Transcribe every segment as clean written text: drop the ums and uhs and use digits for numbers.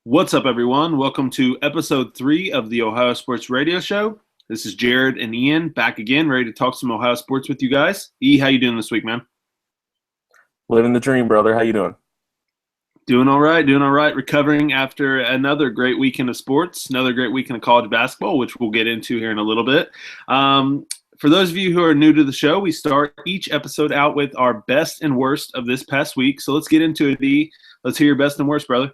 What's up, everyone? Welcome to episode 3 of the Ohio Sports Radio Show. This is Jared and Ian back again, ready to talk some Ohio sports with you guys. How you doing this week, man? Living the dream, brother. How you doing? Doing all right, doing all right. Recovering after another great weekend of sports, another great weekend of college basketball, which we'll get into here in a little bit. For those of you who are new to the show, we start each episode out with our best and worst of this past week. So let's get into it, D. Let's hear your best and worst, brother.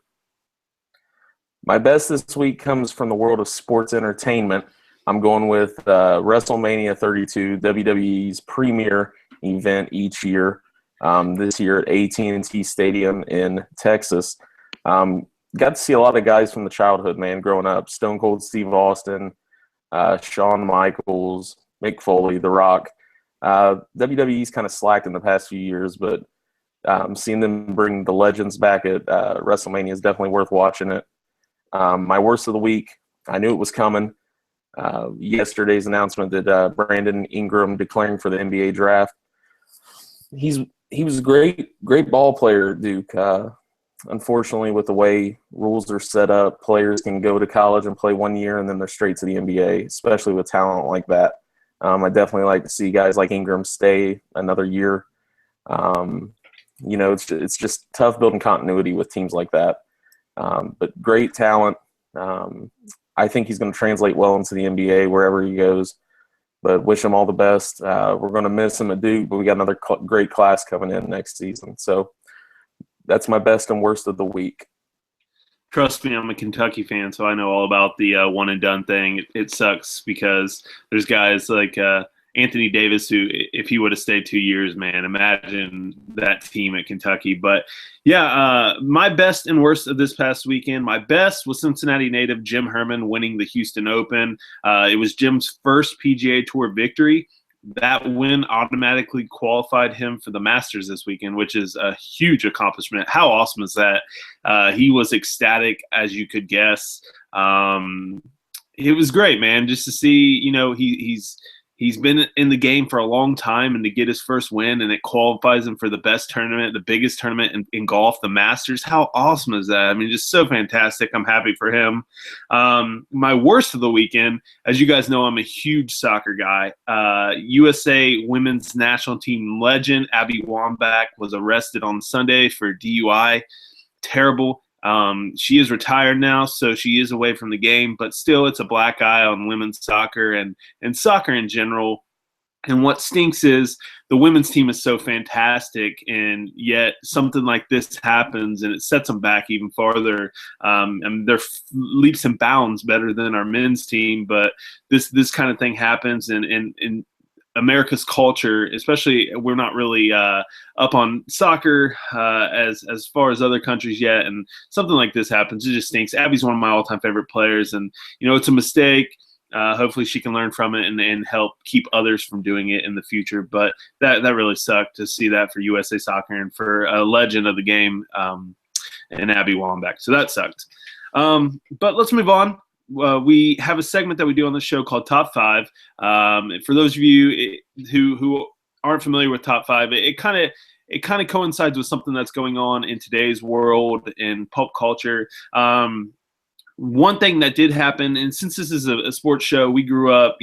My best this week comes from the world of sports entertainment. I'm going with WrestleMania 32, WWE's premier event each year. This year at AT&T Stadium in Texas. Got to see a lot of guys from the childhood, man, growing up. Stone Cold Steve Austin, Shawn Michaels, Mick Foley, The Rock. WWE's kind of slacked in the past few years, but seeing them bring the legends back at WrestleMania is definitely worth watching it. My worst of the week, I knew it was coming. Yesterday's announcement that Brandon Ingram declaring for the NBA draft. He was a great ball player at Duke. Unfortunately, with the way rules are set up, players can go to college and play 1 year and then they're straight to the NBA, especially with talent like that. I definitely like to see guys like Ingram stay another year. It's just tough building continuity with teams like that. But great talent. I think he's going to translate well into the NBA wherever he goes. But wish him all the best. We're going to miss him at Duke, but we got another great class coming in next season. So that's my best and worst of the week. Trust me, I'm a Kentucky fan, so I know all about the one and done thing. It sucks because there's guys like Anthony Davis who, if he would have stayed 2 years, man, imagine that team at Kentucky. But yeah, my best and worst of this past weekend. My best was Cincinnati native Jim Herman winning the Houston Open. It was Jim's first PGA Tour victory. That win automatically qualified him for the Masters this weekend, which is a huge accomplishment. How awesome is that? He was ecstatic, as you could guess. It was great, man, just to see, he's been in the game for a long time, and to get his first win, and it qualifies him for the best tournament, the biggest tournament in golf, the Masters. How awesome is that? I mean, just so fantastic. I'm happy for him. My worst of the weekend, as you guys know, I'm a huge soccer guy. USA women's national team legend Abby Wambach was arrested on Sunday for DUI. Terrible. She is retired now, so she is away from the game, but still it's a black eye on women's soccer and soccer in general. And what stinks is the women's team is so fantastic, and yet something like this happens and it sets them back even farther. And they're leaps and bounds better than our men's team, but this kind of thing happens, and America's culture, especially, we're not really up on soccer as far as other countries yet, and something like this happens. It just stinks. Abby's one of my all-time favorite players, and it's a mistake. Hopefully she can learn from it and help keep others from doing it in the future. But that really sucked to see that for USA Soccer and for a legend of the game, and Abby Wambach. So that sucked. But let's move on. We have a segment that we do on the show called Top 5. For those of you who aren't familiar with Top 5, it kind of coincides with something that's going on in today's world in pop culture. One thing that did happen, and since this is a sports show, we grew up,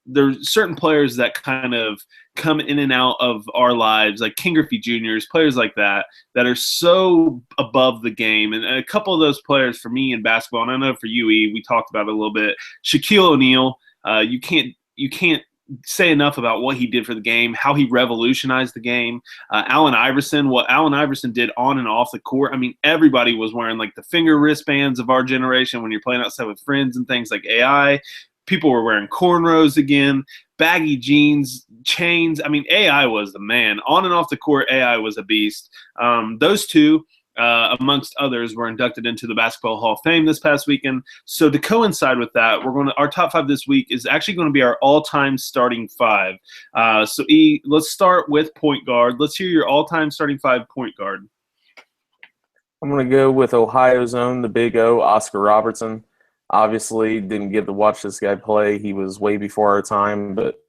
there's certain players that kind of come in and out of our lives, like Ken Griffey Jr.'s, players like that are so above the game. And a couple of those players for me in basketball, and I know for you, we talked about it a little bit. Shaquille O'Neal, you can't say enough about what he did for the game, how he revolutionized the game. Allen Iverson, what Allen Iverson did on and off the court. I mean, everybody was wearing like the finger wristbands of our generation when you're playing outside with friends and things like AI. People were wearing cornrows again, baggy jeans, chains. I mean, AI was the man. On and off the court, AI was a beast. Those two, amongst others, were inducted into the Basketball Hall of Fame this past weekend. So to coincide with that, our top 5 this week is actually going to be our all-time starting 5. So let's start with point guard. Let's hear your all-time starting 5 point guard. I'm going to go with Ohio's own, the Big O, Oscar Robertson. Obviously, didn't get to watch this guy play. He was way before our time, but,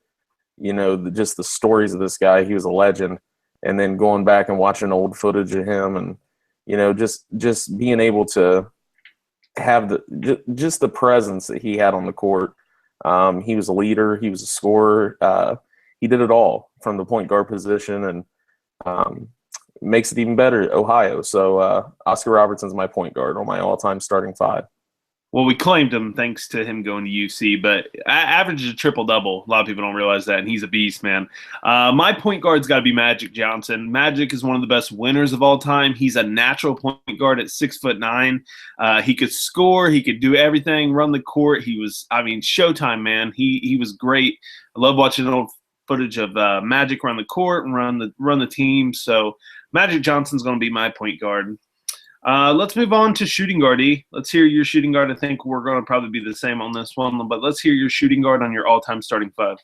just the stories of this guy, he was a legend. And then going back and watching old footage of him and, just being able to have just the presence that he had on the court. He was a leader. He was a scorer. He did it all from the point guard position, and makes it even better at Ohio. So Oscar Robertson's my point guard on my all-time starting five. Well, we claimed him thanks to him going to UC, but averages a triple-double. A lot of people don't realize that, and he's a beast, man. My point guard's got to be Magic Johnson. Magic is one of the best winners of all time. He's a natural point guard at 6'9". He could score. He could do everything, run the court. He was, showtime, man. He was great. I love watching old footage of Magic run the court and run the team. So Magic Johnson's going to be my point guard. Let's move on to shooting guard. Let's hear your shooting guard. I think we're going to probably be the same on this one, but let's hear your shooting guard on your all-time starting five.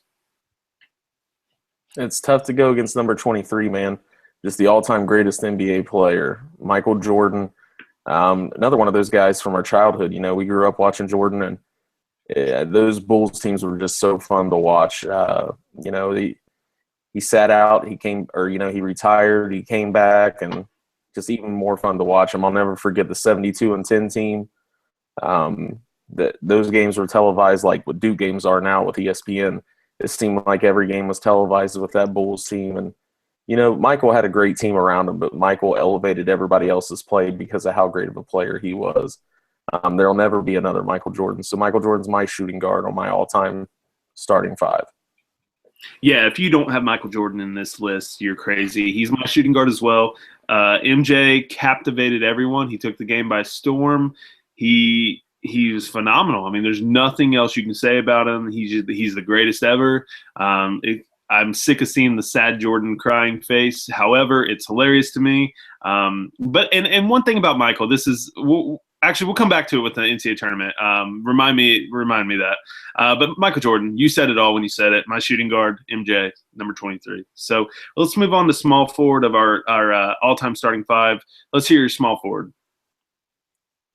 It's tough to go against number 23, man. Just the all-time greatest NBA player, Michael Jordan. Another one of those guys from our childhood. We grew up watching Jordan, and those Bulls teams were just so fun to watch. He sat out, he retired, he came back, and just even more fun to watch him. I'll never forget the 72-10 team. Those games were televised like what Duke games are now with ESPN. It seemed like every game was televised with that Bulls team. And, Michael had a great team around him, but Michael elevated everybody else's play because of how great of a player he was. There'll never be another Michael Jordan. So Michael Jordan's my shooting guard on my all-time starting five. Yeah, if you don't have Michael Jordan in this list, you're crazy. He's my shooting guard as well. MJ captivated everyone. He took the game by storm. He was phenomenal. There's nothing else you can say about him. He's the greatest ever. I'm sick of seeing the sad Jordan crying face. However, it's hilarious to me. But one thing about Michael, we'll come back to it with the NCAA tournament. Remind me that. But Michael Jordan, you said it all when you said it. My shooting guard, MJ, number 23. So let's move on to small forward of our all-time starting five. Let's hear your small forward.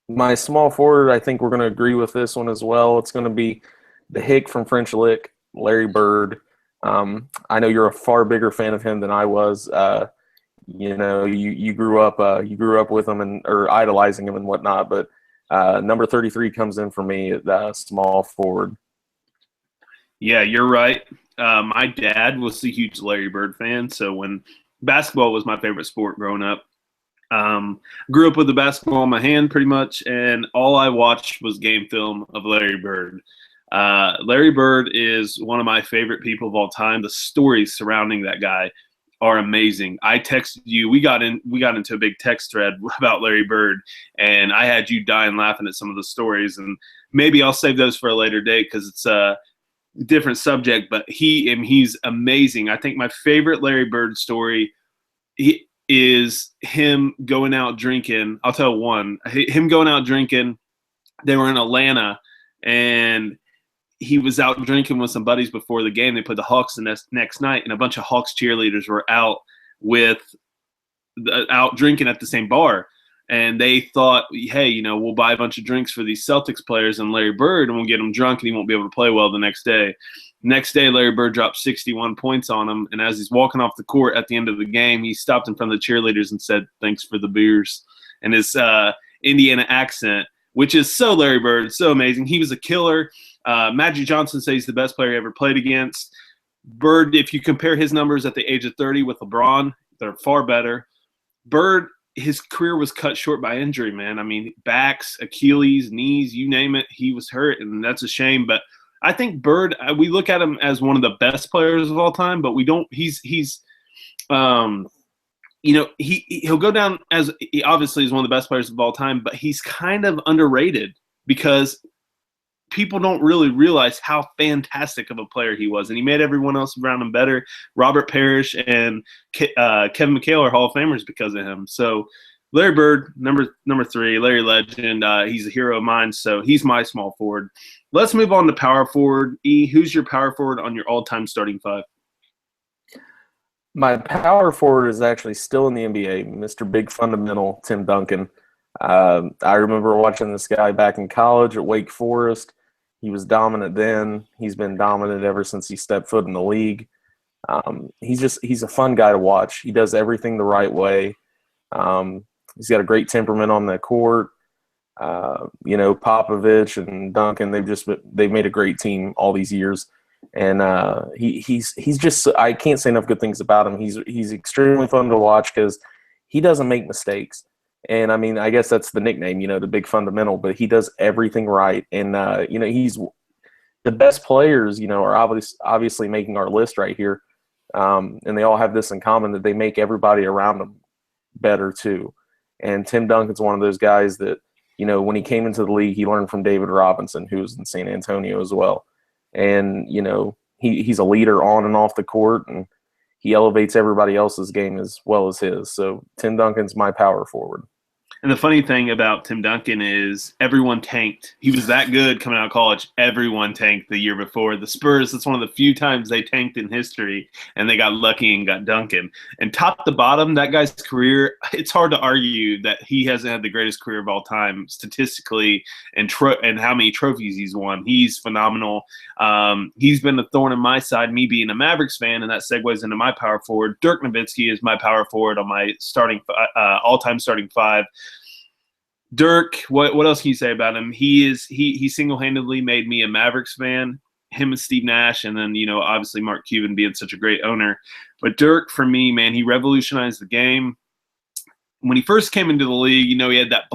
My small forward, I think we're going to agree with this one as well. It's going to be the Hick from French Lick, Larry Bird. I know you're a far bigger fan of him than I was. You grew up with him or idolizing him and whatnot, but number 33 comes in for me at small forward. Yeah, you're right. My dad was a huge Larry Bird fan, so when basketball was my favorite sport growing up, grew up with the basketball in my hand pretty much, and all I watched was game film of Larry Bird. Larry Bird is one of my favorite people of all time. The stories surrounding that guy are amazing. I texted you. We got into a big text thread about Larry Bird, and I had you dying laughing at some of the stories. And maybe I'll save those for a later date because it's a different subject. But he's amazing. I think my favorite Larry Bird story is him going out drinking. I'll tell one. Him going out drinking. They were in Atlanta, and he was out drinking with some buddies before the game. They played the Hawks the next night, and a bunch of Hawks cheerleaders were out drinking at the same bar. And they thought, hey, we'll buy a bunch of drinks for these Celtics players and Larry Bird, and we'll get him drunk, and he won't be able to play well the next day. Next day, Larry Bird dropped 61 points on him, and as he's walking off the court at the end of the game, he stopped in front of the cheerleaders and said, "Thanks for the beers." And his Indiana accent, which is so Larry Bird, so amazing. He was a killer. Magic Johnson says he's the best player he ever played against. Bird, if you compare his numbers at the age of 30 with LeBron, they're far better. Bird, his career was cut short by injury, man. Backs, Achilles, knees, you name it, he was hurt, and that's a shame. But I think Bird, we look at him as one of the best players of all time, but we don't. He'll go down as he obviously is one of the best players of all time, but he's kind of underrated because people don't really realize how fantastic of a player he was, and he made everyone else around him better. Robert Parrish and Kevin McHale are Hall of Famers because of him. So Larry Bird, number 3, Larry Legend. He's a hero of mine, so he's my small forward. Let's move on to power forward. Who's your power forward on your all-time starting five? My power forward is actually still in the NBA, Mr. Big Fundamental, Tim Duncan. I remember watching this guy back in college at Wake Forest. He was dominant then. He's been dominant ever since he stepped foot in the league. He's a fun guy to watch. He does everything the right way. He's got a great temperament on the court. Popovich and Duncan, they've made a great team all these years. And he's just, I can't say enough good things about him. He's extremely fun to watch because he doesn't make mistakes. And I mean, I guess that's the nickname, the big fundamental, but he does everything right. And, he's the best players, are obviously making our list right here. And they all have this in common, that they make everybody around them better too. And Tim Duncan's one of those guys that, when he came into the league, he learned from David Robinson, who was in San Antonio as well. And, he's a leader on and off the court, and he elevates everybody else's game as well as his. So Tim Duncan's my power forward. And the funny thing about Tim Duncan is everyone tanked. He was that good coming out of college. Everyone tanked the year before. The Spurs, that's one of the few times they tanked in history, and they got lucky and got Duncan. And top to bottom, that guy's career, it's hard to argue that he hasn't had the greatest career of all time statistically and how many trophies he's won. He's phenomenal. He's been a thorn in my side, me being a Mavericks fan, and that segues into my power forward. Dirk Nowitzki is my power forward on my all-time starting five. Dirk, what else can you say about him? He single-handedly made me a Mavericks fan, him and Steve Nash, and then, obviously Mark Cuban being such a great owner. But Dirk, for me, man, he revolutionized the game. When he first came into the league, he had that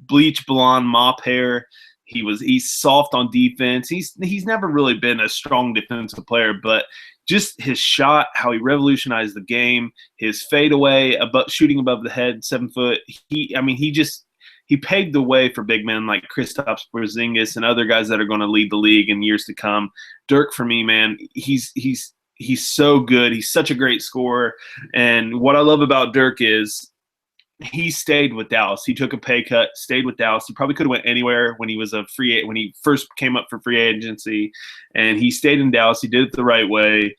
bleach blonde mop hair. He's soft on defense. He's never really been a strong defensive player, but just his shot, how he revolutionized the game, his fadeaway, shooting above the head, 7 foot. He paved the way for big men like Kristaps Porzingis and other guys that are going to lead the league in years to come. Dirk, for me, man, he's so good. He's such a great scorer. And what I love about Dirk is he stayed with Dallas. He took a pay cut, stayed with Dallas. He probably could have went anywhere when he was when he first came up for free agency, and he stayed in Dallas. He did it the right way.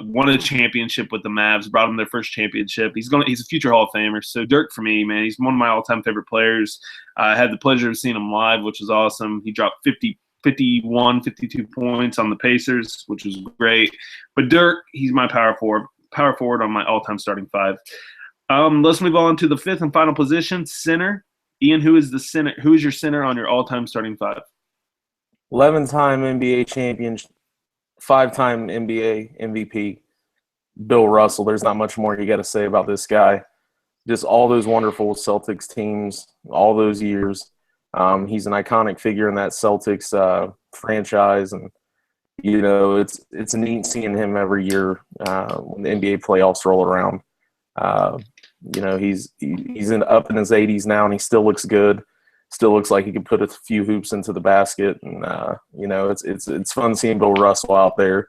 Won a championship with the Mavs, brought them their first championship. He's a future Hall of Famer. So Dirk, for me, man, he's one of my all-time favorite players. I had the pleasure of seeing him live, which was awesome. He dropped 51, 52 points on the Pacers, which was great. But Dirk, he's my power forward on my all-time starting five. Let's move on to the fifth and final position, center. Ian, who is the center? Who is your center on your all-time starting five? 11-time NBA champion, 5-time NBA MVP, Bill Russell. There's not much more you got to say about this guy. Just all those wonderful Celtics teams, all those years. He's an iconic figure in that Celtics franchise, and it's neat seeing him every year when the NBA playoffs roll around. He's up in his 80s now, and he still looks good. Still looks like he could put a few hoops into the basket, and it's fun seeing Bill Russell out there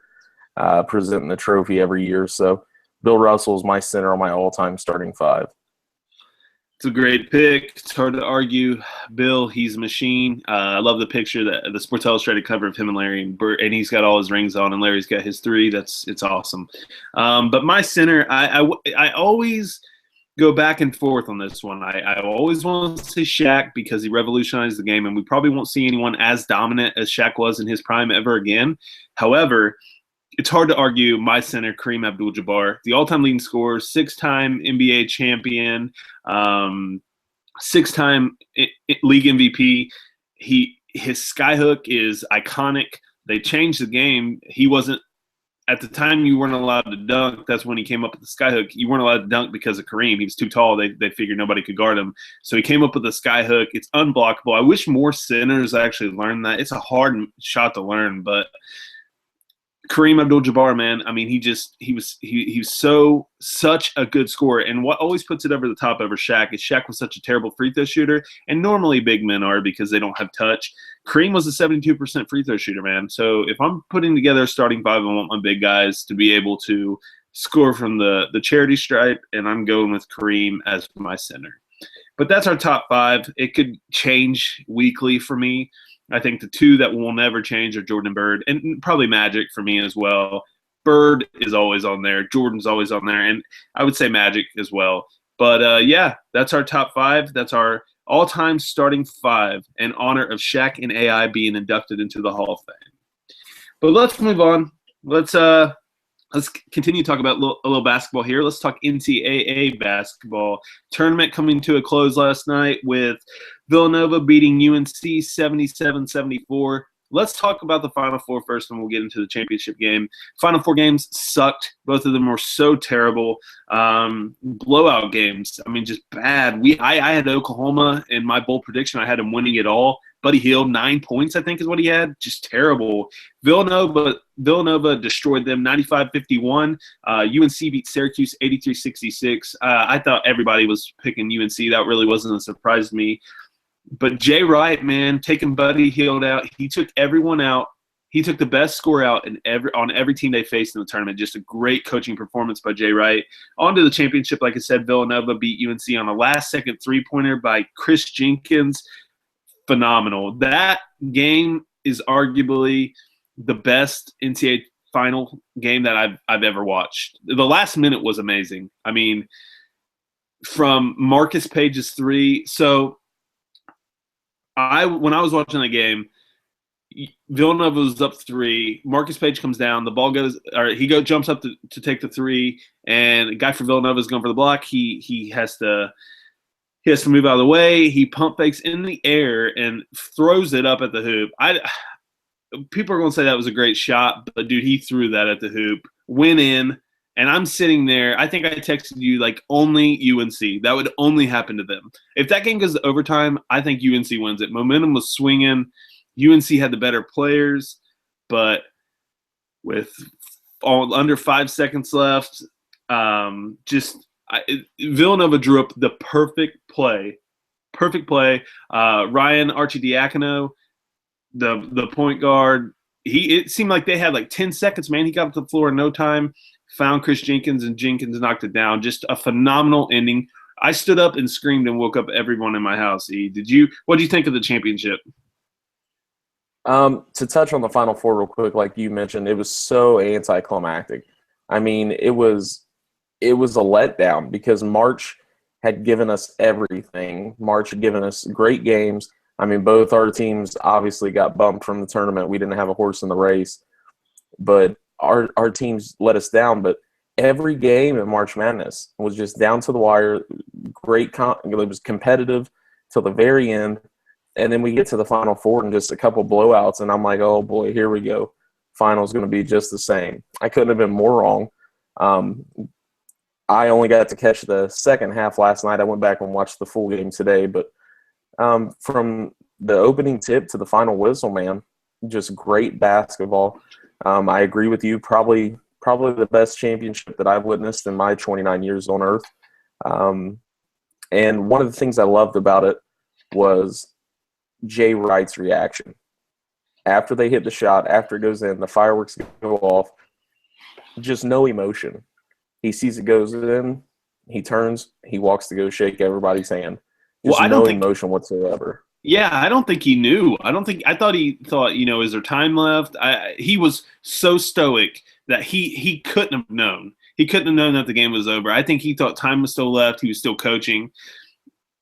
presenting the trophy every year. So Bill Russell is my center on my all-time starting five. It's a great pick. It's hard to argue. Bill, he's a machine. I love the picture, the Sports Illustrated cover of him and Larry, and he's got all his rings on, and Larry's got his 3. It's awesome. But my center, I always go back and forth on this one. I always want to say Shaq because he revolutionized the game, and we probably won't see anyone as dominant as Shaq was in his prime ever again. However, it's hard to argue my center, Kareem Abdul-Jabbar, the all-time leading scorer, 6-time NBA champion, 6-time league MVP. His skyhook is iconic. They changed the game. He wasn't – at the time you weren't allowed to dunk. That's when he came up with the skyhook. You weren't allowed to dunk because of Kareem. He was too tall. They figured nobody could guard him. So he came up with the skyhook. It's unblockable. I wish more centers actually learned that. It's a hard shot to learn, but – Kareem Abdul-Jabbar, man, I mean, he was such a good scorer. And what always puts it over the top over Shaq is Shaq was such a terrible free throw shooter, and normally big men are because they don't have touch. Kareem was a 72% free throw shooter, man. So if I'm putting together a starting five, I want my big guys to be able to score from the charity stripe, and I'm going with Kareem as my center. But that's our top five. It could change weekly for me. I think the 2 that will never change are Jordan and Bird, and probably Magic for me as well. Bird is always on there. Jordan's always on there, and I would say Magic as well. But, yeah, that's our top 5. That's our all-time starting 5 in honor of Shaq and A.I. being inducted into the Hall of Fame. But let's move on. Let's Let's continue to talk about a little basketball here. Let's talk NCAA basketball. Tournament coming to a close last night with Villanova beating UNC 77-74. Let's talk about the Final Four first, and we'll get into the championship game. Final Four games sucked. Both of them were so terrible. Blowout games. I mean, just bad. I had Oklahoma in my bold prediction. I had them winning it all. Buddy Hield, 9 points, I think is what he had. Just terrible. Villanova destroyed them 95-51. UNC beat Syracuse 83-66. I thought everybody was picking UNC. That really wasn't a surprise to me. But Jay Wright, man, taking Buddy Hield out, he took everyone out. He took the best score out on every team they faced in the tournament. Just a great coaching performance by Jay Wright. On to the championship, like I said, Villanova beat UNC on a last-second three-pointer by Chris Jenkins. Phenomenal. That game is arguably the best NCAA final game that I've ever watched. The last minute was amazing. I mean, from Marcus Page's three. So when I was watching the game, Villanova was up 3. Marcus Page comes down. The ball goes, or he jumps up to take the 3, and a guy for Villanova is going for the block. He has to move out of the way. He pump fakes in the air and throws it up at the hoop. People are going to say that was a great shot, but dude, he threw that at the hoop, went in. And I'm sitting there. I think I texted you like only UNC. That would only happen to them. If that game goes to overtime, I think UNC wins it. Momentum was swinging. UNC had the better players, but with under 5 seconds left, Villanova drew up the perfect play. Ryan Arcidiacono, the point guard, it seemed like they had like 10 seconds, man. He got up to the floor in no time. Found Chris Jenkins, and Jenkins knocked it down. Just a phenomenal ending. I stood up and screamed and woke up everyone in my house. What do you think of the championship? To touch on the Final Four real quick, like you mentioned, it was so anticlimactic. I mean, it was a letdown because March had given us everything. March had given us great games. I mean, both our teams obviously got bumped from the tournament. We didn't have a horse in the race, but our teams let us down. But every game in March Madness was just down to the wire. It was competitive till the very end. And then we get to the Final Four and just a couple blowouts, and I'm like, oh, boy, here we go. Final's going to be just the same. I couldn't have been more wrong. I only got to catch the second half last night. I went back and watched the full game today. But from the opening tip to the final whistle, man, just great basketball. I agree with you. Probably the best championship that I've witnessed in my 29 years on Earth. And one of the things I loved about it was Jay Wright's reaction. After they hit the shot, after it goes in, the fireworks go off, just no emotion. He sees it goes in, he turns, he walks to go shake everybody's hand. Just no emotion whatsoever. Yeah, I don't think he knew. I thought he thought, is there time left? He was so stoic that he couldn't have known. He couldn't have known that the game was over. I think he thought time was still left. He was still coaching.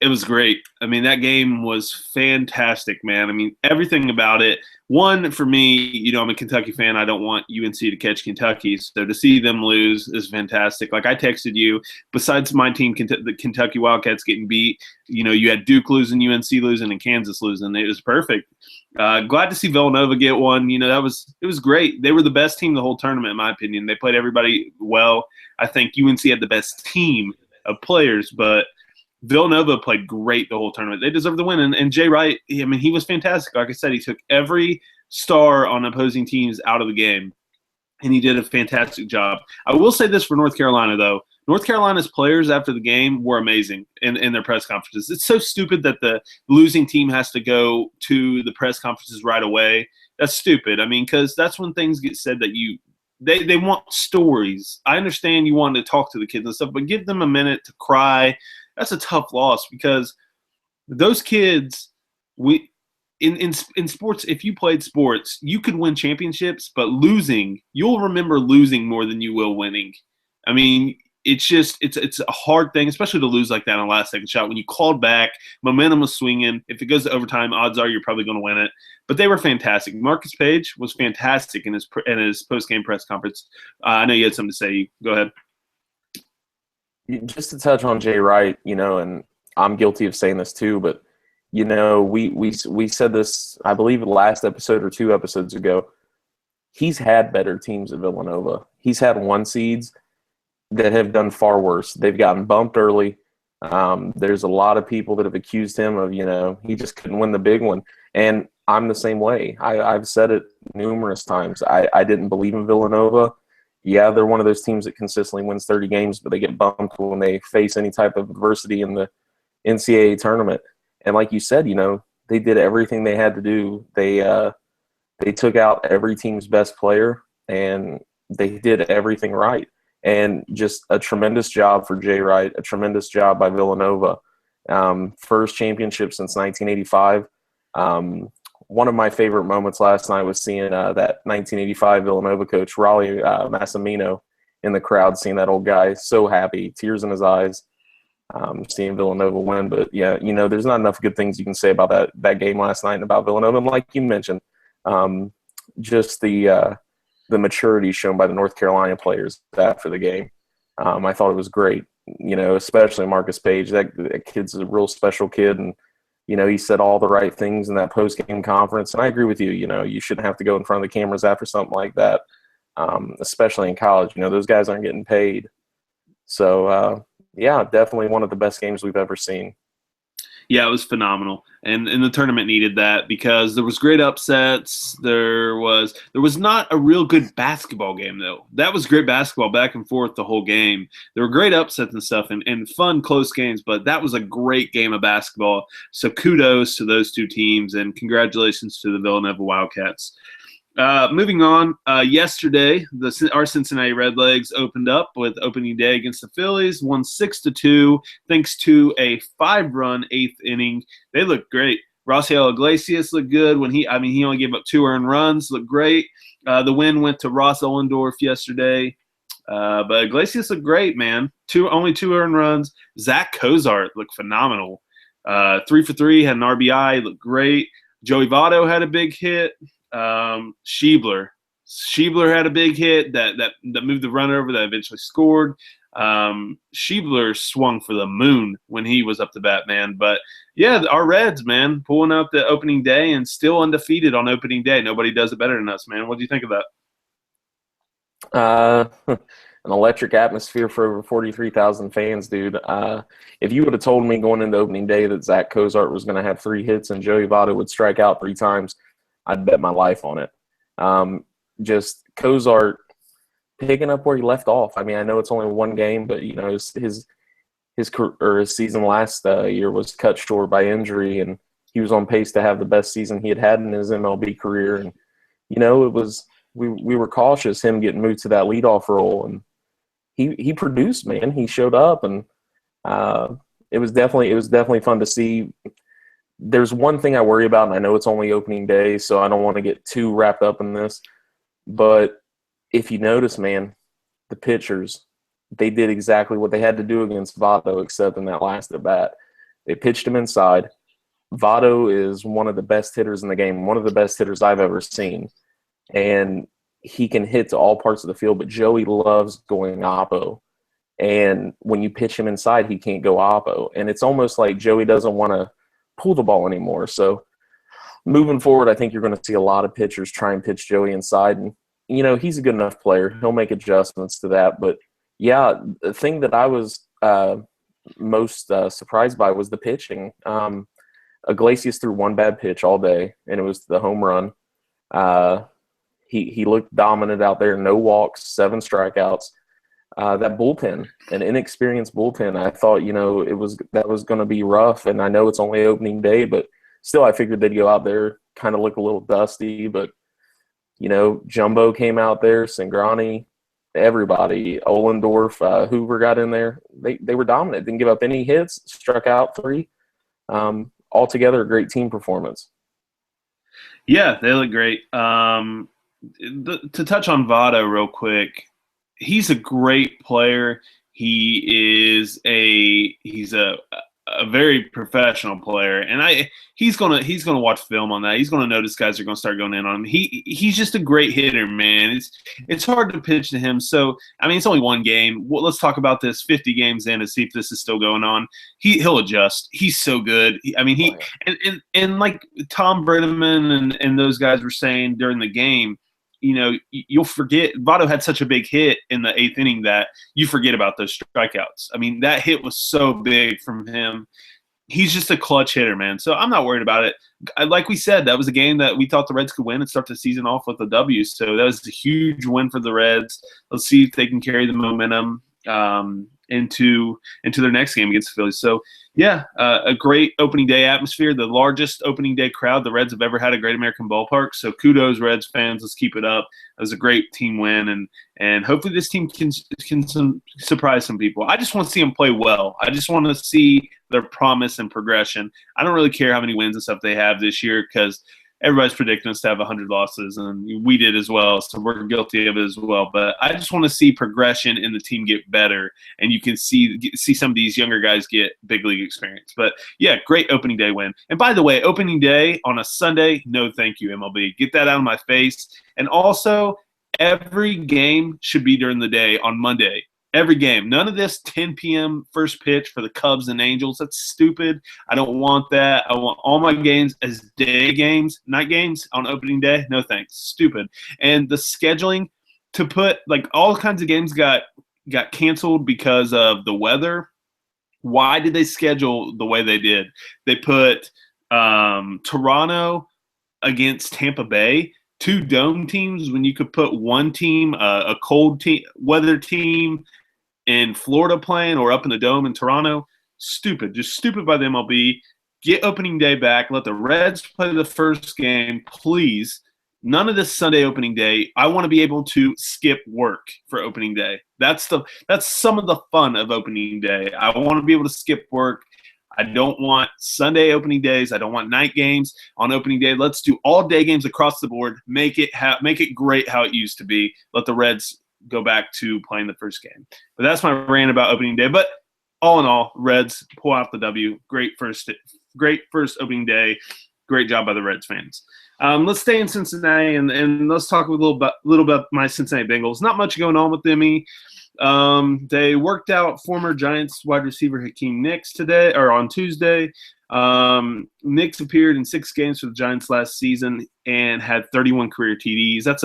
It was great. I mean, that game was fantastic, man. I mean, everything about it. One, for me, I'm a Kentucky fan. I don't want UNC to catch Kentucky. So to see them lose is fantastic. Like I texted you, besides my team, the Kentucky Wildcats getting beat, you had Duke losing, UNC losing, and Kansas losing. It was perfect. Glad to see Villanova get one. It was great. They were the best team the whole tournament, in my opinion. They played everybody well. I think UNC had the best team of players, but Villanova played great the whole tournament. They deserve the win. And Jay Wright, he was fantastic. Like I said, he took every star on opposing teams out of the game, and he did a fantastic job. I will say this for North Carolina, though. North Carolina's players after the game were amazing in their press conferences. It's so stupid that the losing team has to go to the press conferences right away. That's stupid. I mean, because that's when things get said that they want stories. I understand you want to talk to the kids and stuff, but give them a minute to cry. That's a tough loss because those kids, in sports, if you played sports, you could win championships, but you'll remember losing more than you will winning. I mean, it's a hard thing, especially to lose like that on a last-second shot. When you called back, momentum was swinging. If it goes to overtime, odds are you're probably going to win it. But they were fantastic. Marcus Page was fantastic in his post-game press conference. I know you had something to say. Go ahead. Just to touch on Jay Wright, and I'm guilty of saying this too, but we said this, I believe, last episode or 2 episodes ago. He's had better teams at Villanova. He's had 1 seeds that have done far worse. They've gotten bumped early. There's a lot of people that have accused him of, he just couldn't win the big one. And I'm the same way. I've said it numerous times. I didn't believe in Villanova. Yeah, they're one of those teams that consistently wins 30 games, but they get bumped when they face any type of adversity in the NCAA tournament. And like you said, they did everything they had to do. They took out every team's best player, and they did everything right. And just a tremendous job for Jay Wright, a tremendous job by Villanova. First championship since 1985. One of my favorite moments last night was seeing that 1985 Villanova coach, Raleigh Massimino, in the crowd, seeing that old guy so happy, tears in his eyes, seeing Villanova win. But, yeah, there's not enough good things you can say about that game last night and about Villanova. And like you mentioned, just the maturity shown by the North Carolina players after the game. I thought it was great, especially Marcus Page. That kid's a real special kid, and he said all the right things in that post-game conference. And I agree with you. You shouldn't have to go in front of the cameras after something like that, especially in college. Those guys aren't getting paid. So, yeah, definitely one of the best games we've ever seen. Yeah, it was phenomenal, and the tournament needed that because there was great upsets. There was not a real good basketball game though. That was great basketball back and forth the whole game. There were great upsets and stuff, and fun close games. But that was a great game of basketball. So kudos to those 2 teams, and congratulations to the Villanova Wildcats. Moving on, yesterday, our Cincinnati Redlegs opened up with opening day against the Phillies, won 6-2, thanks to a 5-run 8th inning. They looked great. Rossiel Iglesias looked good when he only gave up 2 earned runs, looked great. The win went to Ross Ollendorf yesterday. But Iglesias looked great, man. Only 2 earned runs. Zach Cozart looked phenomenal. 3 for 3, had an RBI, looked great. Joey Votto had a big hit. Schiebler had a big hit that moved the runner over that eventually scored. Schiebler swung for the moon when he was up to bat, man. But yeah, our Reds, man, pulling out the opening day and still undefeated on opening day. Nobody does it better than us, man. What do you think of that? An electric atmosphere for over 43,000 fans, dude. If you would have told me going into opening day that Zach Cozart was going to have 3 hits and Joey Votto would strike out 3 times, I'd bet my life on it. Just Cozart picking up where he left off. I know it's only 1 game, but his season last year was cut short by injury, and he was on pace to have the best season he had in his MLB career. And it was we were cautious him getting moved to that leadoff role, and he produced, man. He showed up, and it was definitely fun to see. There's one thing I worry about, and I know it's only opening day, so I don't want to get too wrapped up in this. But if you notice, man, the pitchers, they did exactly what they had to do against Votto, except in that last at bat. They pitched him inside. Votto is one of the best hitters in the game, one of the best hitters I've ever seen. And he can hit to all parts of the field, but Joey loves going oppo. And when you pitch him inside, he can't go oppo. And it's almost like Joey doesn't want to pull the ball anymore. So moving forward, I think you're going to see a lot of pitchers try and pitch Joey inside. And, he's a good enough player. He'll make adjustments to that. But, yeah, the thing that I was most surprised by was the pitching. Iglesias threw 1 bad pitch all day, and it was the home run. He looked dominant out there. No walks, 7 strikeouts. That bullpen, an inexperienced bullpen, I thought, that was going to be rough. And I know it's only opening day, but still I figured they'd go out there, kind of look a little dusty. But, Jumbo came out there, Sangrani, everybody, Ollendorf, Hoover got in there. They were dominant, didn't give up any hits, struck out 3. Altogether, a great team performance. Yeah, they look great. To touch on Votto real quick, he's a great player. He's a very professional player, and he's gonna watch film on that. He's gonna notice guys are gonna start going in on him. He's just a great hitter, man. It's hard to pitch to him. So I mean, it's only one game. Well, let's talk about this 50 games in and see if this is still going on. He'll adjust. He's so good. And like Tom Brenneman and those guys were saying during the game, you know, you'll forget. Votto had such a big hit in the 8th inning that you forget about those strikeouts. I mean, that hit was so big from him. He's just a clutch hitter, man. So I'm not worried about it. Like we said, that was a game that we thought the Reds could win and start the season off with a W. So that was a huge win for the Reds. Let's see if they can carry the momentum into their next game against the Phillies. So, yeah, a great opening day atmosphere, the largest opening day crowd the Reds have ever had at Great American Ballpark. So kudos, Reds fans. Let's keep it up. It was a great team win, and hopefully this team can surprise some people. I just want to see them play well. I just want to see their promise and progression. I don't really care how many wins and stuff they have this year because everybody's predicting us to have 100 losses, and we did as well, so we're guilty of it as well. But I just want to see progression in the team get better, and you can see some of these younger guys get big league experience. But, yeah, great opening day win. And, by the way, opening day on a Sunday, no thank you, MLB. Get that out of my face. And also, every game should be during the day on Monday. Every game. None of this 10 p.m. first pitch for the Cubs and Angels. That's stupid. I don't want that. I want all my games as day games, night games on opening day. No thanks. Stupid. And the scheduling to put like all kinds of games got canceled because of the weather. Why did they schedule the way they did? They put Toronto against Tampa Bay. 2 dome teams when you could put one team, a cold weather team in Florida playing or up in the dome in Toronto. Stupid. Just stupid by the MLB. Get opening day back. Let the Reds play the first game, please. None of this Sunday opening day. I want to be able to skip work for opening day. That's some of the fun of opening day. I want to be able to skip work. I don't want Sunday opening days. I don't want night games on opening day. Let's do all day games across the board. Make it great how it used to be. Let the Reds go back to playing the first game. But that's my rant about opening day. But all in all, Reds pull out the W. Great first opening day. Great job by the Reds fans. Let's stay in Cincinnati and let's talk a little about my Cincinnati Bengals. Not much going on with them. They worked out former Giants wide receiver Hakeem Nicks today or on Tuesday. Nicks appeared in 6 games for the Giants last season and had 31 career TDs. That's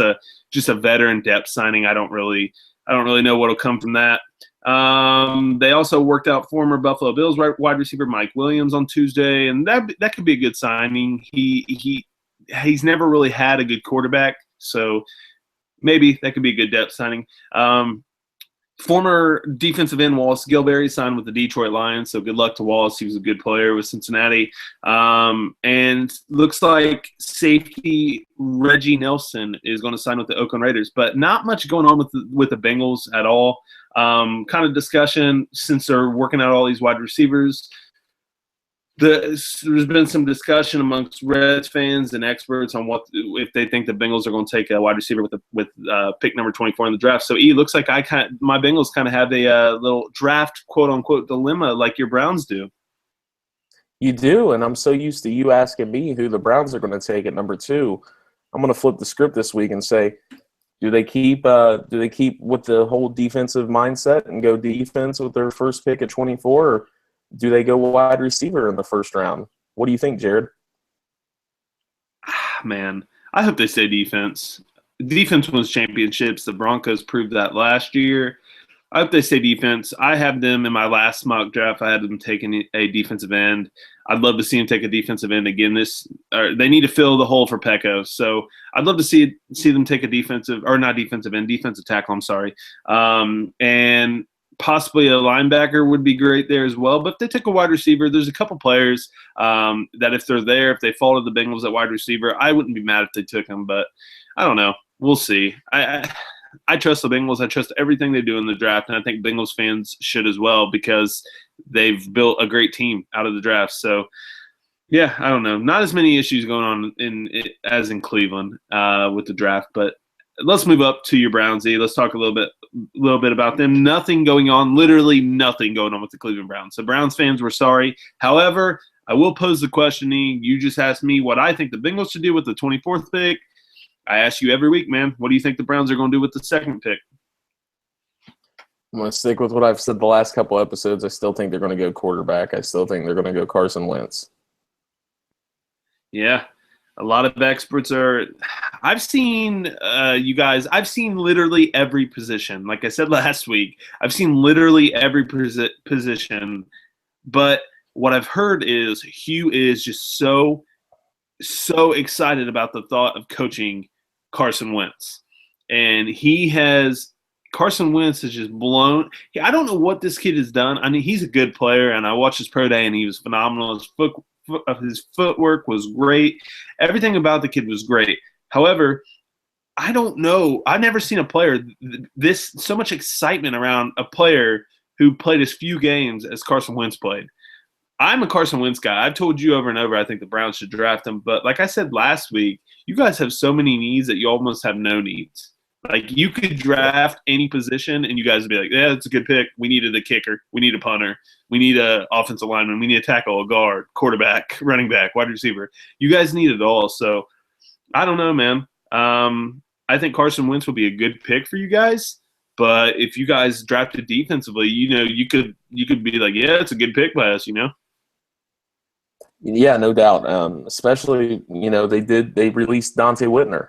just a veteran depth signing. I don't really know what'll come from that. They also worked out former Buffalo Bills wide receiver Mike Williams on Tuesday, and that could be a good signing. He's never really had a good quarterback, so maybe that could be a good depth signing. Former defensive end Wallace Gilberry signed with the Detroit Lions, so good luck to Wallace. He was a good player with Cincinnati. And looks like safety Reggie Nelson is going to sign with the Oakland Raiders, but not much going on with the Bengals at all. Kind of discussion since they're working out all these wide receivers. There's been some discussion amongst Reds fans and experts on if they think the Bengals are going to take a wide receiver with pick number 24 in the draft. So, it looks like my Bengals kind of have a little draft quote unquote dilemma like your Browns do. You do, and I'm so used to you asking me who the Browns are going to take at number 2. I'm going to flip the script this week and say, do they keep with the whole defensive mindset and go defense with their first pick at 24, or do they go wide receiver in the first round? What do you think, Jared? Man, I hope they stay defense. Defense wins championships. The Broncos proved that last year. I hope they stay defense. I have them in my last mock draft. I had them taking a defensive end. I'd love to see them take a defensive end again. They need to fill the hole for Pecco. So I'd love to see them take a defensive tackle. I'm sorry. And possibly a linebacker would be great there as well. But if they take a wide receiver, there's a couple players that if they're there, if they fall to the Bengals at wide receiver, I wouldn't be mad if they took them. But I don't know. We'll see. I trust the Bengals. I trust everything they do in the draft, and I think Bengals fans should as well because they've built a great team out of the draft. So, yeah, I don't know. Not as many issues going on as in Cleveland with the draft, but let's move up to your Brownsy. Let's talk a little bit about them. Nothing going on, literally nothing going on with the Cleveland Browns. So Browns fans, we're sorry. However, I will pose the questioning. You just asked me what I think the Bengals should do with the 24th pick. I ask you every week, man, what do you think the Browns are going to do with the second pick? I'm going to stick with what I've said the last couple episodes. I still think they're going to go quarterback. I still think they're going to go Carson Wentz. Yeah, a lot of experts are – I've seen you guys – I've seen literally every position. Like I said last week, I've seen literally every position. But what I've heard is Hugh is just so excited about the thought of coaching Carson Wentz. And Carson Wentz has just blown. I don't know what this kid has done. I mean, he's a good player, and I watched his pro day, and he was phenomenal. His footwork was great. Everything about the kid was great. However, I don't know. I've never seen a player so much excitement around a player who played as few games as Carson Wentz played. I'm a Carson Wentz guy. I've told you over and over I think the Browns should draft him. But like I said last week, you guys have so many needs that you almost have no needs. Like, you could draft any position, and you guys would be like, yeah, it's a good pick. We needed a kicker. We need a punter. We need an offensive lineman. We need a tackle, a guard, quarterback, running back, wide receiver. You guys need it all. So, I don't know, man. I think Carson Wentz will be a good pick for you guys. But if you guys drafted defensively, you could be like, yeah, it's a good pick by us, Yeah, no doubt. Especially, they released Dante Whitner.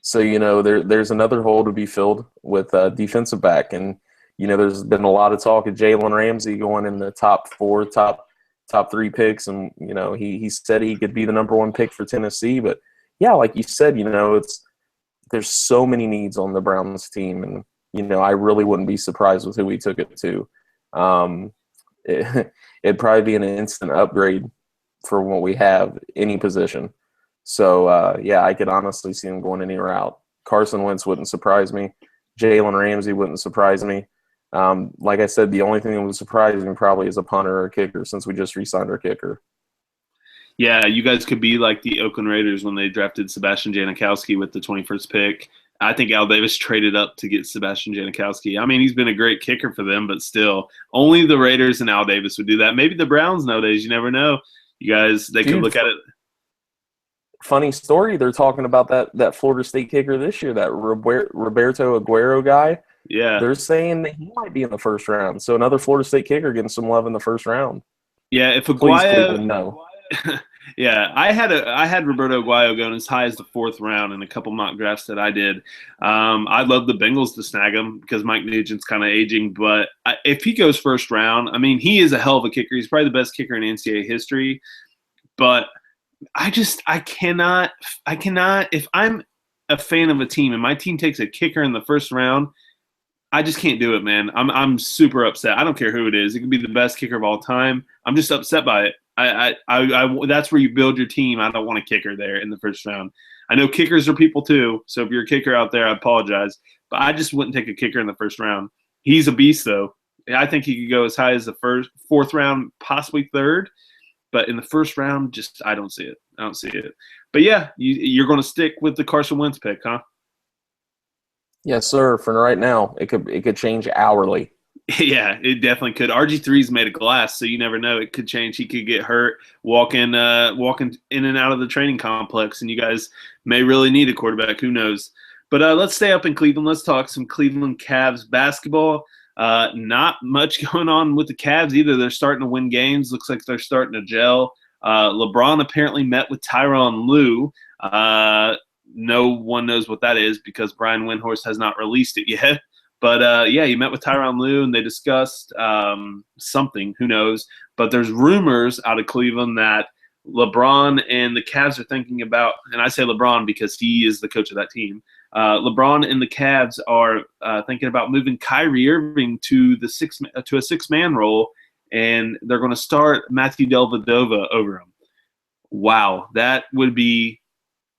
So, there's another hole to be filled with defensive back. And, there's been a lot of talk of Jalen Ramsey going in the top 3 picks. And, he said he could be the number 1 pick for Tennessee. But, yeah, like you said, there's so many needs on the Browns team. And, I really wouldn't be surprised with who we took it to. It'd probably be an instant upgrade for what we have, any position. So, yeah, I could honestly see him going any route. Carson Wentz wouldn't surprise me. Jalen Ramsey wouldn't surprise me. Like I said, the only thing that would surprise me probably is a punter or a kicker, since we just re-signed our kicker. Yeah, you guys could be like the Oakland Raiders when they drafted Sebastian Janikowski with the 21st pick. I think Al Davis traded up to get Sebastian Janikowski. I mean, he's been a great kicker for them, but still, only the Raiders and Al Davis would do that. Maybe the Browns nowadays, you never know. You guys, they could look at it. Funny story, they're talking about that Florida State kicker this year, that Roberto Aguero guy. Yeah. They're saying that he might be in the first round. So another Florida State kicker getting some love in the first round. Yeah, if Aguayo – no. Yeah, I had Roberto Aguayo going as high as the 4th round in a couple mock drafts that I did. I'd love the Bengals to snag him because Mike Nugent's kind of aging. But if he goes first round, I mean, he is a hell of a kicker. He's probably the best kicker in NCAA history. But I cannot. If I'm a fan of a team and my team takes a kicker in the first round, I just can't do it, man. I'm super upset. I don't care who it is. It could be the best kicker of all time. I'm just upset by it. I that's where you build your team. I don't want a kicker there in the first round. I know kickers are people too, so if you're a kicker out there, I apologize. But I just wouldn't take a kicker in the first round. He's a beast, though. I think he could go as high as the 4th round, possibly 3rd. But in the first round, I don't see it. But yeah, you're going to stick with the Carson Wentz pick, huh? Yes, sir. For right now, it could change hourly. Yeah, it definitely could. RG3's made of glass, so you never know. It could change. He could get hurt walking in and out of the training complex, and you guys may really need a quarterback. Who knows? But let's stay up in Cleveland. Let's talk some Cleveland Cavs basketball. Not much going on with the Cavs either. They're starting to win games. Looks like they're starting to gel. LeBron apparently met with Tyronn Lue. No one knows what that is because Brian Windhorst has not released it yet. But, yeah, he met with Tyronn Lue, and they discussed something. Who knows? But there's rumors out of Cleveland that LeBron and the Cavs are thinking about – and I say LeBron because he is the coach of that team. LeBron and the Cavs are thinking about moving Kyrie Irving to a 6-man role, and they're going to start Matthew Dellavedova over him. Wow, that would be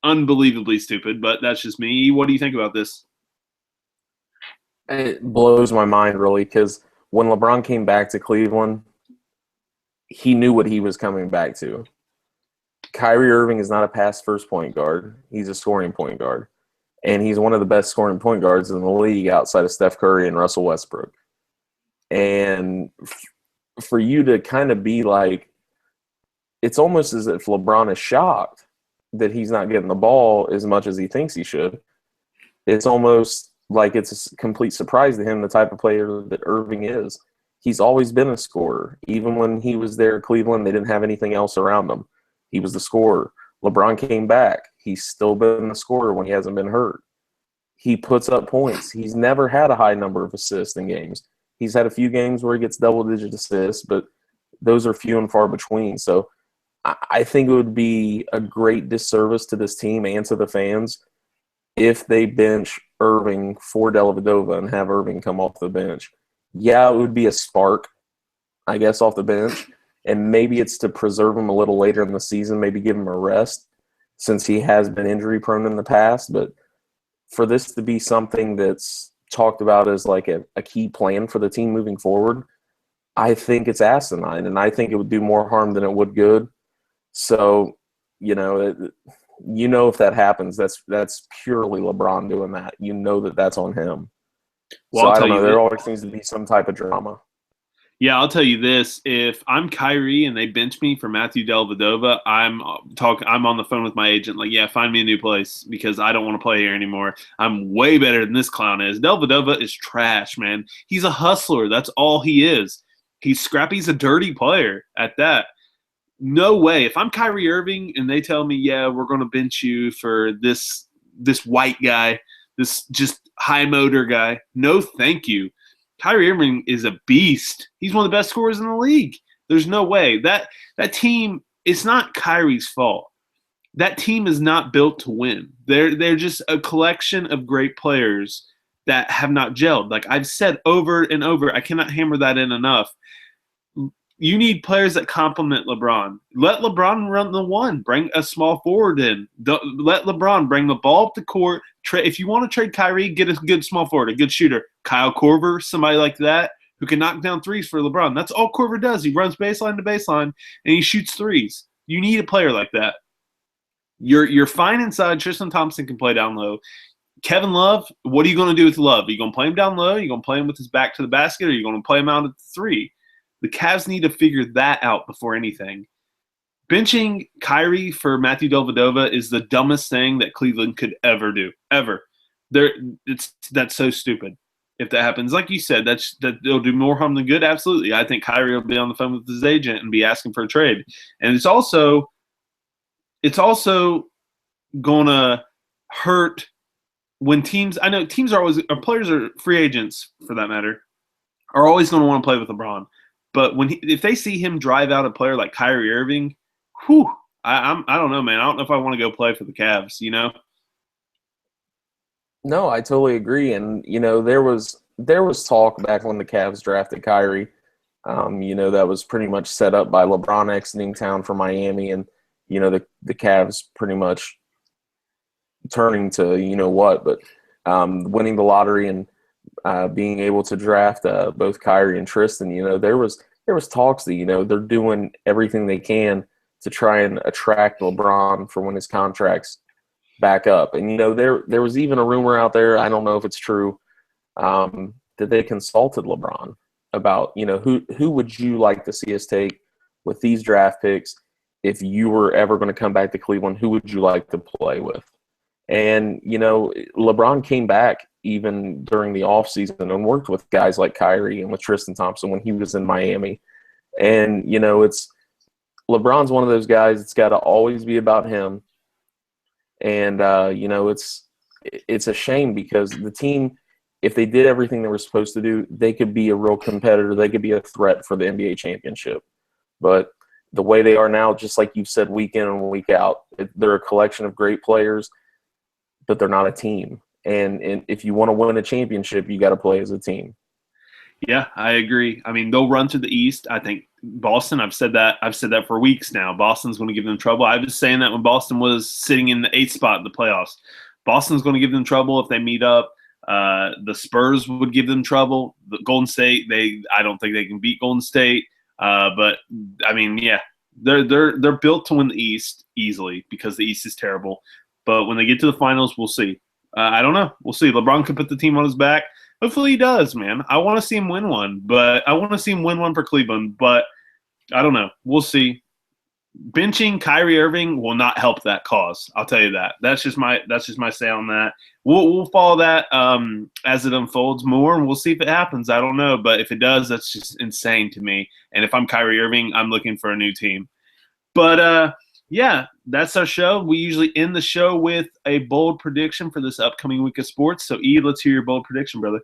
unbelievably stupid, but that's just me. What do you think about this? It blows my mind, really, because when LeBron came back to Cleveland, he knew what he was coming back to. Kyrie Irving is not a pass-first point guard. He's a scoring point guard. and he's one of the best scoring point guards in the league outside of Steph Curry and Russell Westbrook. And for you to kind of be like, it's almost as if LeBron is shocked that he's not getting the ball as much as he thinks he should. It's almost like it's a complete surprise to him, the type of player that Irving is. He's always been a scorer. Even when he was there at Cleveland, they didn't have anything else around him. He was the scorer. LeBron came back. He's still been the scorer when he hasn't been hurt. He puts up points. He's never had a high number of assists in games. He's had a few games where he gets double-digit assists, but those are few and far between. So I think it would be a great disservice to this team and to the fans if they bench Irving for Dellavedova and have Irving come off the bench. Yeah, it would be a spark, I guess, off the bench, and maybe it's to preserve him a little later in the season, maybe give him a rest since he has been injury-prone in the past. But for this to be something that's talked about as like a key plan for the team moving forward, I think it's asinine, and I think it would do more harm than it would good. So, if that happens, that's purely LeBron doing that. That's on him. Well, so I don't know. There always seems to be some type of drama. Yeah, I'll tell you this. If I'm Kyrie and they bench me for Matthew Dellavedova, I'm on the phone with my agent like, yeah, find me a new place because I don't want to play here anymore. I'm way better than this clown is. Dellavedova is trash, man. He's a hustler. That's all he is. He's scrappy. He's a dirty player at that. No way. If I'm Kyrie Irving and they tell me, yeah, we're going to bench you for this white guy, this just high motor guy, no thank you. Kyrie Irving is a beast. He's one of the best scorers in the league. There's no way. That team, it's not Kyrie's fault. That team is not built to win. They're just a collection of great players that have not gelled. Like I've said over and over, I cannot hammer that in enough. You need players that complement LeBron. Let LeBron run the one. Bring a small forward in. Let LeBron bring the ball up the court. If you want to trade Kyrie, get a good small forward, a good shooter. Kyle Korver, somebody like that, who can knock down threes for LeBron. That's all Korver does. He runs baseline to baseline, and he shoots threes. You need a player like that. You're fine inside. Tristan Thompson can play down low. Kevin Love, what are you going to do with Love? Are you going to play him down low? Are you going to play him with his back to the basket? Or are you going to play him out at the three? The Cavs need to figure that out before anything. Benching Kyrie for Matthew Dellavedova is the dumbest thing that Cleveland could ever do, ever. That's so stupid. If that happens, like you said, it'll do more harm than good. Absolutely, I think Kyrie will be on the phone with his agent and be asking for a trade. And it's also gonna hurt when teams. I know teams are always, or players are free agents for that matter, are always going to want to play with LeBron. But if they see him drive out a player like Kyrie Irving, I don't know, man. I don't know if I want to go play for the Cavs, No, I totally agree. And, there was talk back when the Cavs drafted Kyrie, that was pretty much set up by LeBron exiting town for Miami and, the Cavs pretty much turning to but winning the lottery and being able to draft both Kyrie and Tristan. There was talks that they're doing everything they can to try and attract LeBron for when his contract's back up. And there was even a rumor out there, I don't know if it's true, that they consulted LeBron about who would you like to see us take with these draft picks if you were ever going to come back to Cleveland. Who would you like to play with? And LeBron came back even during the offseason and worked with guys like Kyrie and with Tristan Thompson when he was in Miami. And, it's LeBron's one of those guys, it's got to always be about him. And, it's a shame because the team, if they did everything they were supposed to do, they could be a real competitor. They could be a threat for the NBA championship. But the way they are now, just like you've said, week in and week out, they're a collection of great players, but they're not a team. And if you want to win a championship, you got to play as a team. Yeah, I agree. I mean, they'll run to the East. I think Boston, I've said that for weeks now. Boston's going to give them trouble. I was saying that when Boston was sitting in the 8th spot in the playoffs. Boston's going to give them trouble if they meet up. The Spurs would give them trouble. The Golden State, I don't think they can beat Golden State. But I mean, yeah, they're built to win the East easily because the East is terrible. But when they get to the finals, we'll see. I don't know. We'll see. LeBron could put the team on his back. Hopefully he does, man. I want to see him win one, but I want to see him win one for Cleveland, but I don't know. We'll see. Benching Kyrie Irving will not help that cause. I'll tell you that. That's just my say on that. We'll follow that as it unfolds more, and we'll see if it happens. I don't know, but if it does, that's just insane to me. And if I'm Kyrie Irving, I'm looking for a new team. But yeah, that's our show. We usually end the show with a bold prediction for this upcoming week of sports. So, E, let's hear your bold prediction, brother.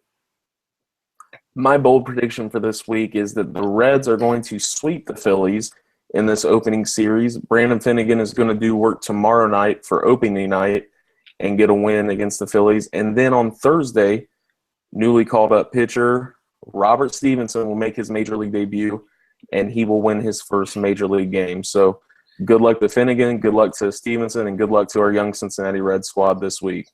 My bold prediction for this week is that the Reds are going to sweep the Phillies in this opening series. Brandon Finnegan is going to do work tomorrow night for opening night and get a win against the Phillies. And then on Thursday, newly called up pitcher Robert Stevenson will make his major league debut, and he will win his first major league game. So good luck to Finnegan, good luck to Stevenson, and good luck to our young Cincinnati Reds squad this week.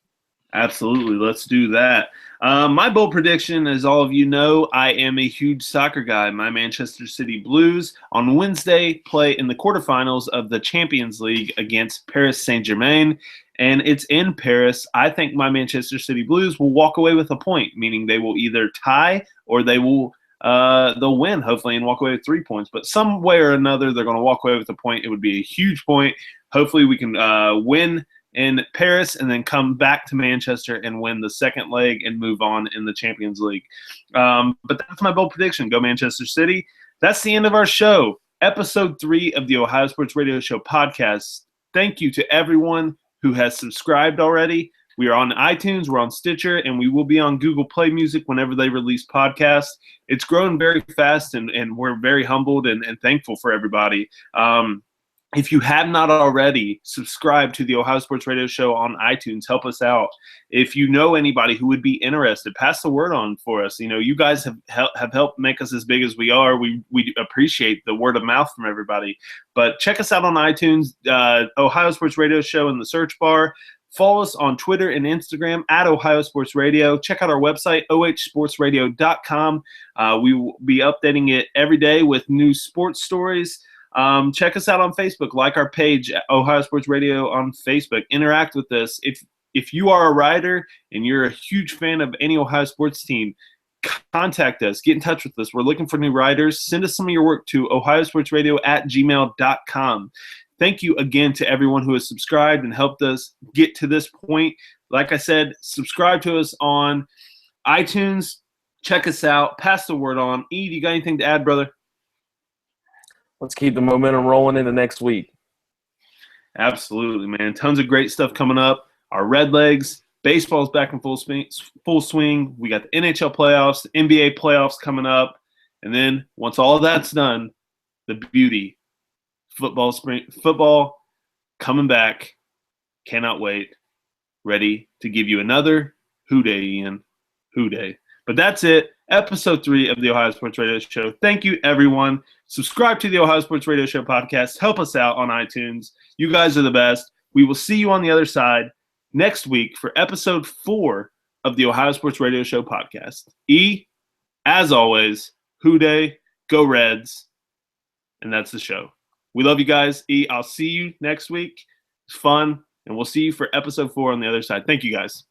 Absolutely. Let's do that. My bold prediction, as all of you know, I am a huge soccer guy. My Manchester City Blues on Wednesday play in the quarterfinals of the Champions League against Paris Saint-Germain, and it's in Paris. I think my Manchester City Blues will walk away with a point, meaning they will either tie or they'll win, hopefully, and walk away with 3 points. But some way or another, they're going to walk away with a point. It would be a huge point. Hopefully, we can win in Paris and then come back to Manchester and win the second leg and move on in the Champions League. But that's my bold prediction. Go Manchester City. That's the end of our show. Episode 3 of the Ohio Sports Radio Show podcast. Thank you to everyone who has subscribed already. We are on iTunes, we're on Stitcher, and we will be on Google Play Music whenever they release podcasts. It's growing very fast, and we're very humbled and thankful for everybody. If you have not already, subscribe to the Ohio Sports Radio Show on iTunes. Help us out. If you know anybody who would be interested, pass the word on for us. You know, you guys have helped make us as big as we are. We appreciate the word of mouth from everybody. But check us out on iTunes, Ohio Sports Radio Show in the search bar. Follow us on Twitter and Instagram at Ohio Sports Radio. Check out our website, ohsportsradio.com. We will be updating it every day with new sports stories. Check us out on Facebook. Like our page, Ohio Sports Radio on Facebook. Interact with us. If you are a writer and you're a huge fan of any Ohio sports team, contact us. Get in touch with us. We're looking for new writers. Send us some of your work to ohiosportsradio@gmail.com. Thank you again to everyone who has subscribed and helped us get to this point. Like I said, subscribe to us on iTunes. Check us out. Pass the word on. E, you got anything to add, brother? Let's keep the momentum rolling into next week. Absolutely, man. Tons of great stuff coming up. Our Red Legs, baseball's back in full swing. We got the NHL playoffs, the NBA playoffs coming up. And then once all of that's done, the beauty. Football coming back. Cannot wait. Ready to give you another Who Day, Ian. Who Day. But that's it. Episode 3 of the Ohio Sports Radio Show. Thank you, everyone. Subscribe to the Ohio Sports Radio Show podcast. Help us out on iTunes. You guys are the best. We will see you on the other side next week for episode 4 of the Ohio Sports Radio Show podcast. E, as always, Who Day, go Reds. And that's the show. We love you guys. E, I'll see you next week. It's fun. And we'll see you for episode 4 on the other side. Thank you, guys.